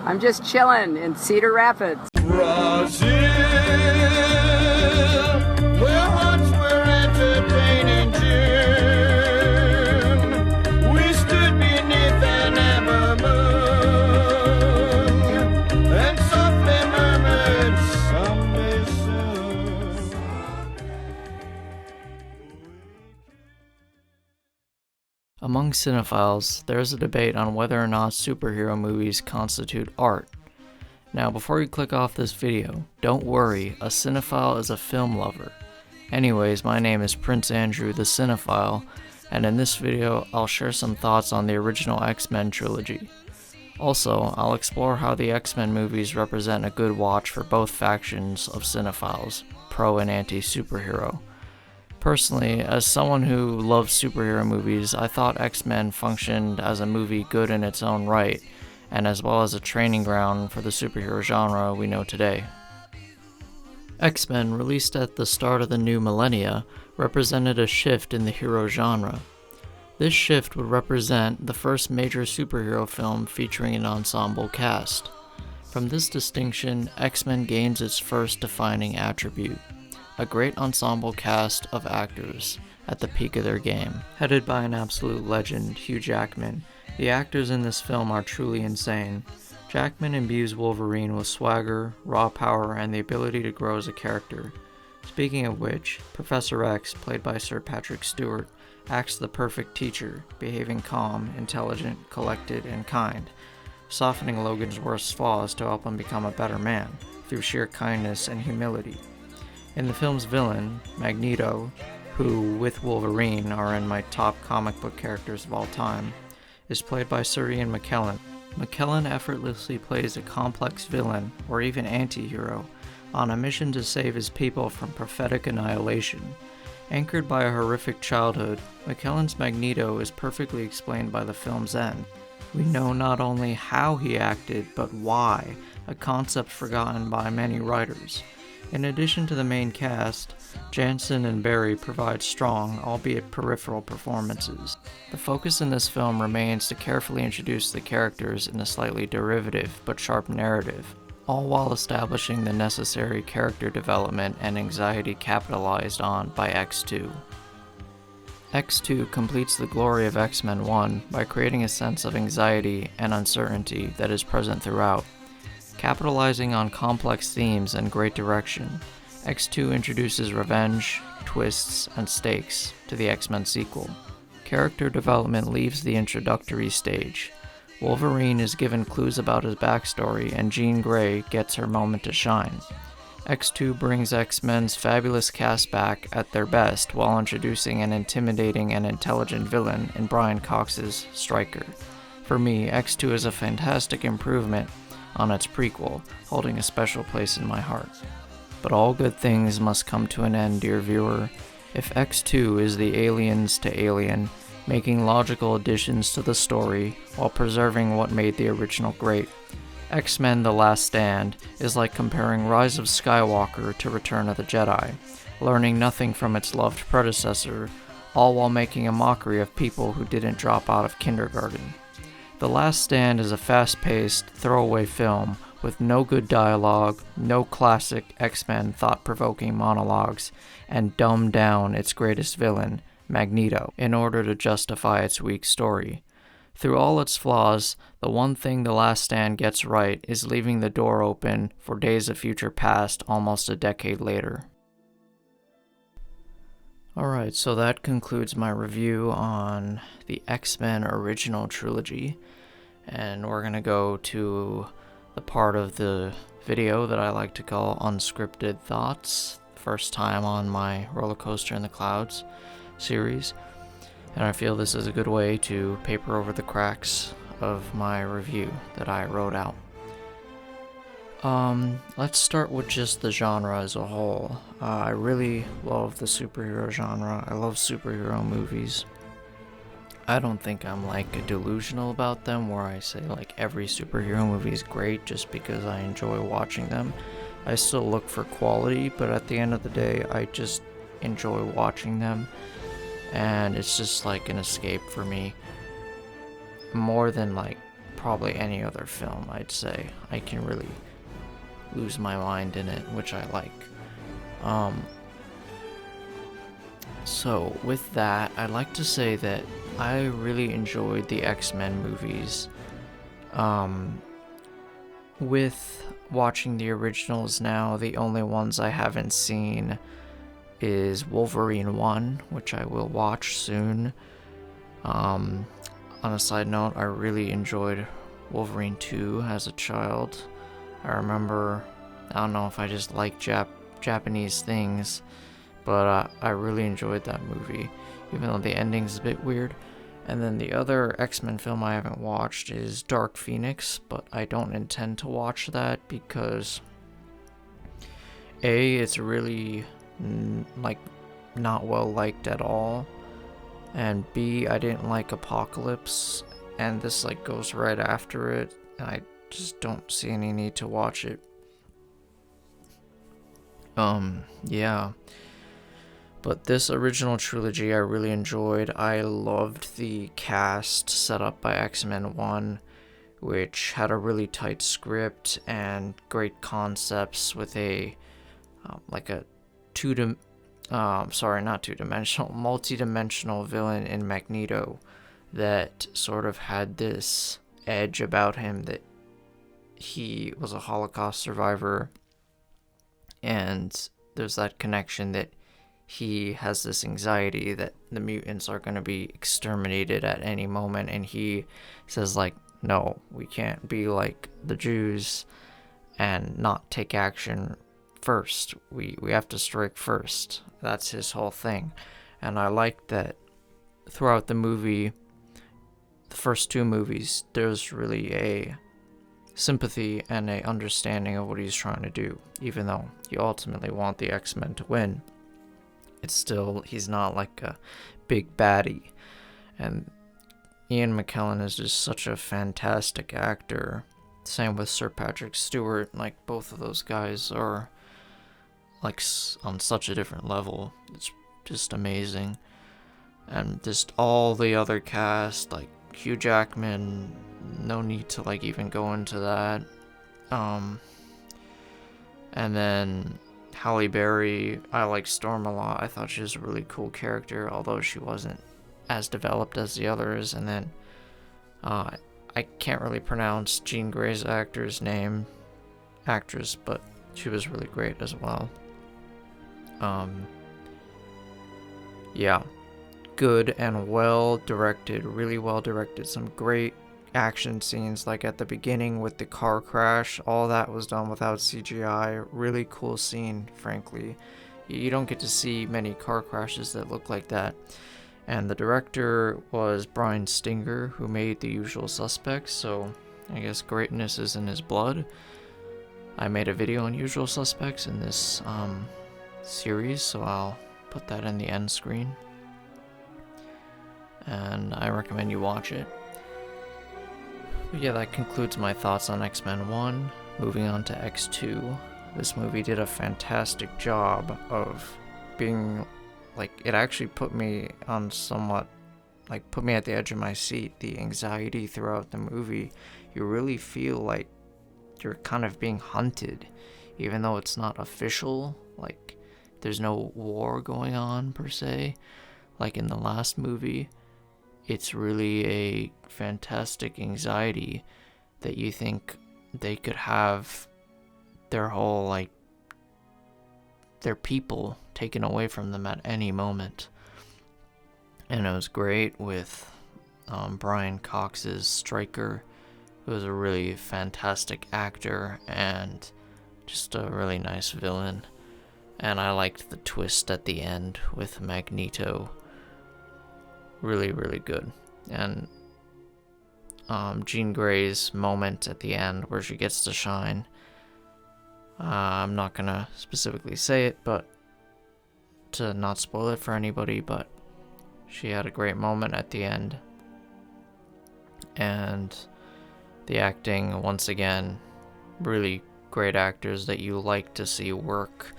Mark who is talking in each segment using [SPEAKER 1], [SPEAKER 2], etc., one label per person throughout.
[SPEAKER 1] I'm just chilling in Cedar Rapids.
[SPEAKER 2] Brazil, where hearts were entertaining June. We stood beneath an amber moon and softly murmured, someday soon.
[SPEAKER 3] Among cinephiles, there is a debate on whether or not superhero movies constitute art. Now, before you click off this video, don't worry, a cinephile is a film lover. Anyways, my name is Prince Andrew the Cinephile, and in this video, I'll share some thoughts on the original X-Men trilogy. Also, I'll explore how the X-Men movies represent a good watch for both factions of cinephiles, pro and anti-superhero. Personally, as someone who loves superhero movies, I thought X-Men functioned as a movie good in its own right, and as well as a training ground for the superhero genre we know today. X-Men, released at the start of the new millennia, represented a shift in the hero genre. This shift would represent the first major superhero film featuring an ensemble cast. From this distinction, X-Men gains its first defining attribute: a great ensemble cast of actors at the peak of their game. Headed by an absolute legend, Hugh Jackman, the actors in this film are truly insane. Jackman imbues Wolverine with swagger, raw power, and the ability to grow as a character. Speaking of which, Professor X, played by Sir Patrick Stewart, acts the perfect teacher, behaving calm, intelligent, collected, and kind, softening Logan's worst flaws to help him become a better man, through sheer kindness and humility. In the film's villain, Magneto, who, with Wolverine, are in my top comic book characters of all time, is played by Sir Ian McKellen. McKellen effortlessly plays a complex villain, or even anti-hero, on a mission to save his people from prophetic annihilation. Anchored by a horrific childhood, McKellen's Magneto is perfectly explained by the film's end. We know not only how he acted, but why, a concept forgotten by many writers. In addition to the main cast, Jansen and Barry provide strong, albeit peripheral performances. The focus in this film remains to carefully introduce the characters in a slightly derivative but sharp narrative, all while establishing the necessary character development and anxiety capitalized on by X2. X2 completes the glory of X-Men 1 by creating a sense of anxiety and uncertainty that is present throughout. Capitalizing on complex themes and great direction, X2 introduces revenge, twists, and stakes to the X-Men sequel. Character development leaves the introductory stage. Wolverine is given clues about his backstory, and Jean Grey gets her moment to shine. X2 brings X-Men's fabulous cast back at their best while introducing an intimidating and intelligent villain in Brian Cox's Stryker. For me, X2 is a fantastic improvement on its prequel, holding a special place in my heart. But all good things must come to an end, dear viewer. If X2 is the aliens to Alien, making logical additions to the story while preserving what made the original great, X-Men The Last Stand is like comparing Rise of Skywalker to Return of the Jedi, learning nothing from its loved predecessor, all while making a mockery of people who didn't drop out of kindergarten. The Last Stand is a fast-paced, throwaway film with no good dialogue, no classic X-Men thought-provoking monologues, and dumbed down its greatest villain, Magneto, in order to justify its weak story. Through all its flaws, the one thing The Last Stand gets right is leaving the door open for Days of Future Past almost a decade later. Alright, so that concludes my review on the X-Men original trilogy, and we're gonna go to the part of the video that I like to call Unscripted Thoughts, first time on my Rollercoaster in the Clouds series, and I feel this is a good way to paper over the cracks of my review that I wrote out. Let's start with just the genre as a whole. I really love the superhero genre. I love superhero movies. I don't think I'm like delusional about them where I say like every superhero movie is great just because I enjoy watching them. I still look for quality, but at the end of the day, I just enjoy watching them, and it's just like an escape for me, more than like probably any other film, I'd say. I can really lose my mind in it, which I like. So with that, I'd like to say that I really enjoyed the X-Men movies. With watching the originals now, the only ones I haven't seen is Wolverine 1, which I will watch soon. On a side note, I really enjoyed Wolverine 2 as a child. I remember, I don't know if I just like Japanese things, but I really enjoyed that movie, even though the ending's a bit weird. And then the other X-Men film I haven't watched is Dark Phoenix, but I don't intend to watch that because A, it's really not well liked at all, and B, I didn't like Apocalypse, and this goes right after it, and I just don't see any need to watch it. Yeah. But this original trilogy I really enjoyed. I loved the cast set up by X-Men 1, which had a really tight script and great concepts with a multi-dimensional villain in Magneto that sort of had this edge about him that he was a Holocaust survivor, and there's that connection that he has this anxiety that the mutants are going to be exterminated at any moment, and he says no, we can't be like the Jews and not take action first. We have to strike first. That's his whole thing. And I like that throughout the movie, the first two movies, there's really a sympathy and a understanding of what he's trying to do, even though you ultimately want the X-Men to win. It's still, he's not like a big baddie. And Ian McKellen is just such a fantastic actor. Same with Sir Patrick Stewart. Both of those guys are on such a different level. It's just amazing. And just all the other cast, Hugh Jackman, no need to even go into that. And then Halle Berry, I like Storm a lot. I thought she was a really cool character, although she wasn't as developed as the others. And then I can't really pronounce Jean Grey's actress, but she was really great as well. Yeah, good and well directed, really well directed. Some great action scenes, at the beginning with the car crash. All that was done without CGI. Really cool scene, frankly. You don't get to see many car crashes that look like that. And the director was Bryan Singer, who made The Usual Suspects, so I guess greatness is in his blood. I made a video on Usual Suspects in this series, so I'll put that in the end screen. And I recommend you watch it. But yeah, that concludes my thoughts on X-Men 1. Moving on to X2. This movie did a fantastic job of being, it actually put me on somewhat, put me at the edge of my seat. The anxiety throughout the movie, you really feel like you're kind of being hunted, even though it's not official. There's no war going on, per se, in the last movie. It's really a fantastic anxiety that you think they could have their whole, their people taken away from them at any moment. And it was great with Brian Cox's Stryker, who was a really fantastic actor and just a really nice villain. And I liked the twist at the end with Magneto. Really, really good. And Jean Grey's moment at the end where she gets to shine. I'm not gonna specifically say it, but to not spoil it for anybody, but she had a great moment at the end. And the acting, once again, really great actors that you like to see work.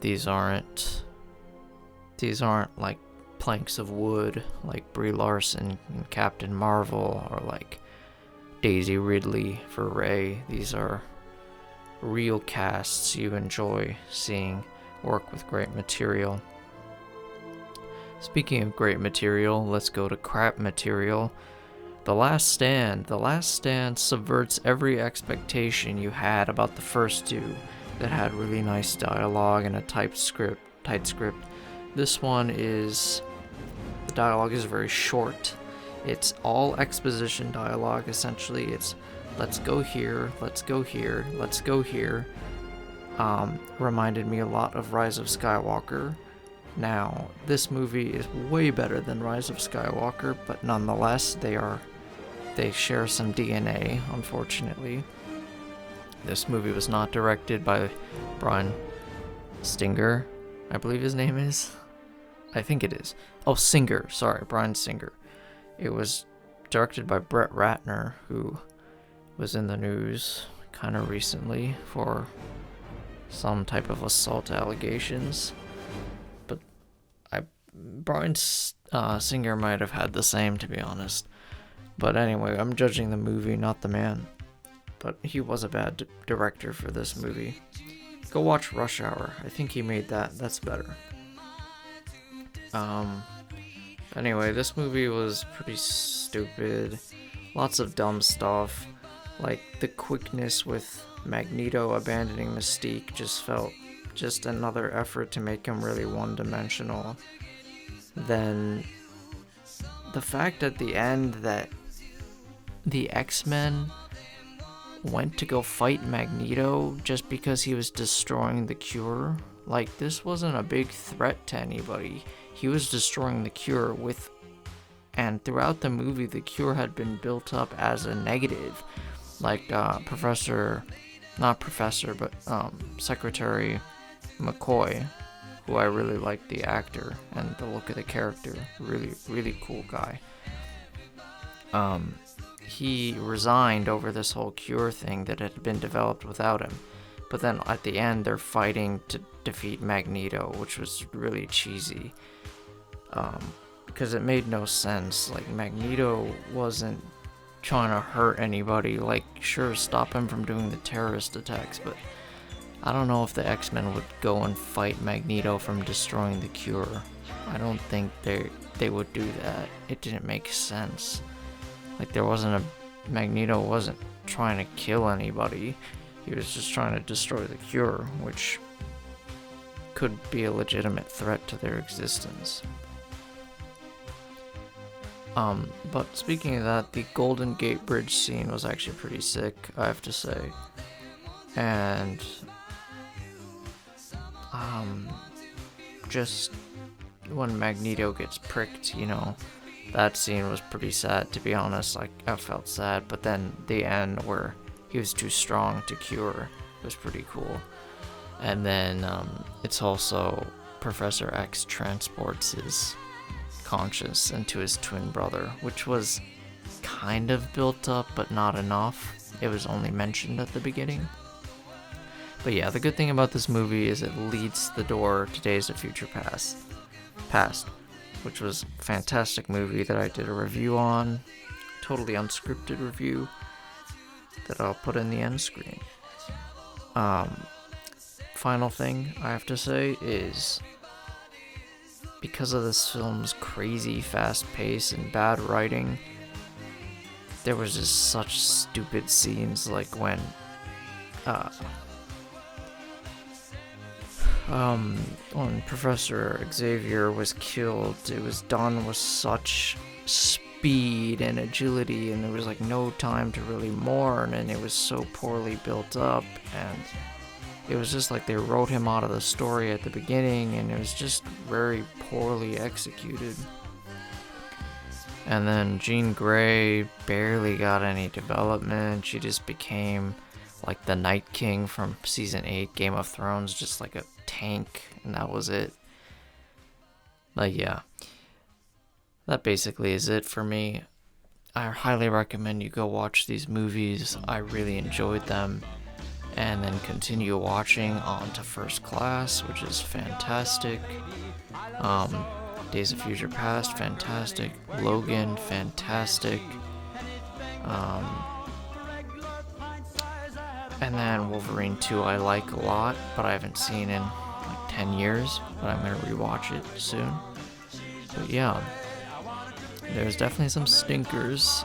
[SPEAKER 3] These aren't planks of wood like Brie Larson in Captain Marvel, or Daisy Ridley for Rey. These are real casts you enjoy seeing work with great material. Speaking of great material, let's go to crap material. The Last Stand. The Last Stand subverts every expectation you had about the first two that had really nice dialogue and a tight script. This one is, the dialogue is very short. It's all exposition dialogue, essentially. It's let's go here, let's go here, let's go here. Reminded me a lot of Rise of Skywalker. Now, this movie is way better than Rise of Skywalker, but nonetheless, they share some DNA, unfortunately. This movie was not directed by Bryan Singer, I believe his name is. I think it is. Oh, Singer. Sorry, Bryan Singer. It was directed by Brett Ratner, who was in the news kind of recently for some type of assault allegations. But Bryan Singer might have had the same, to be honest. But anyway, I'm judging the movie, not the man. But he was a bad director for this movie. Go watch Rush Hour. I think he made that. That's better. Anyway, this movie was pretty stupid. Lots of dumb stuff. Like, the quickness with Magneto abandoning Mystique just felt just another effort to make him really one-dimensional. Then, the fact at the end that the X-Men went to go fight Magneto just because he was destroying the cure. Like, this wasn't a big threat to anybody. He was destroying the cure and throughout the movie, the cure had been built up as a negative. Like, Secretary McCoy, who I really liked the actor and the look of the character. Really, really cool guy. He resigned over this whole cure thing that had been developed without him. But then at the end, they're fighting to defeat Magneto, which was really cheesy. Because it made no sense. Like, Magneto wasn't trying to hurt anybody. Like, sure, stop him from doing the terrorist attacks, but I don't know if the X-Men would go and fight Magneto from destroying the cure. I don't think they would do that. It didn't make sense. Like, Magneto wasn't trying to kill anybody. He was just trying to destroy the cure, which could be a legitimate threat to their existence. But speaking of that, the Golden Gate Bridge scene was actually pretty sick, I have to say. And, just when Magneto gets pricked, that scene was pretty sad, to be honest. Like, I felt sad, but then the end where he was too strong to cure was pretty cool. And then, it's also Professor X transports his conscious into his twin brother, which was kind of built up, but not enough. It was only mentioned at the beginning. But yeah, the good thing about this movie is it leads the door to Days of Future Past, which was a fantastic movie that I did a review on, totally unscripted review, that I'll put in the end screen. Final thing I have to say is, because of this film's crazy fast pace and bad writing, there was just such stupid scenes, like when Professor Xavier was killed. It was done with such speed and agility, and there was like no time to really mourn, and it was so poorly built up, and it was just like they wrote him out of the story at the beginning, and it was just very poorly executed. And then Jean Grey barely got any development. She just became like the Night King from season 8 Game of Thrones, just like a tank, and that was it. But yeah, that basically is it for me. I highly recommend you go watch these movies. I really enjoyed them. And then continue watching on to First Class, which is fantastic. Days of Future Past, fantastic. Logan, fantastic. And then Wolverine 2 I like a lot, but I haven't seen in like 10 years, but I'm gonna rewatch it soon. But yeah, there's definitely some stinkers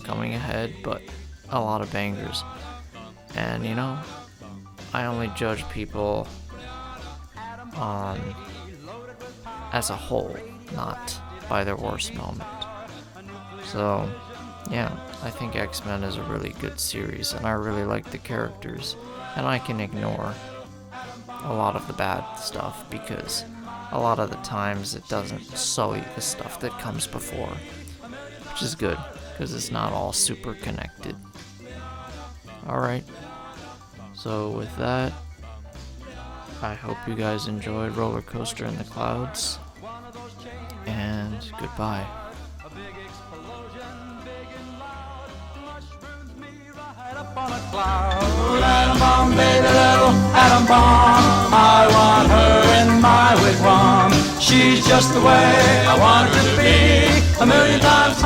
[SPEAKER 3] coming ahead, but a lot of bangers. And you know, I only judge people as a whole, not by their worst moment. So yeah, I think X-Men is a really good series, and I really like the characters, and I can ignore a lot of the bad stuff because a lot of the times it doesn't sully the stuff that comes before, which is good because it's not all super connected. Alright, so with that, I hope you guys enjoyed Rollercoaster in the Clouds, and goodbye.
[SPEAKER 2] On a cloud, atom bomb, baby, little atom bomb. I want her in my wigwam. She's just the way I want her to be. A million times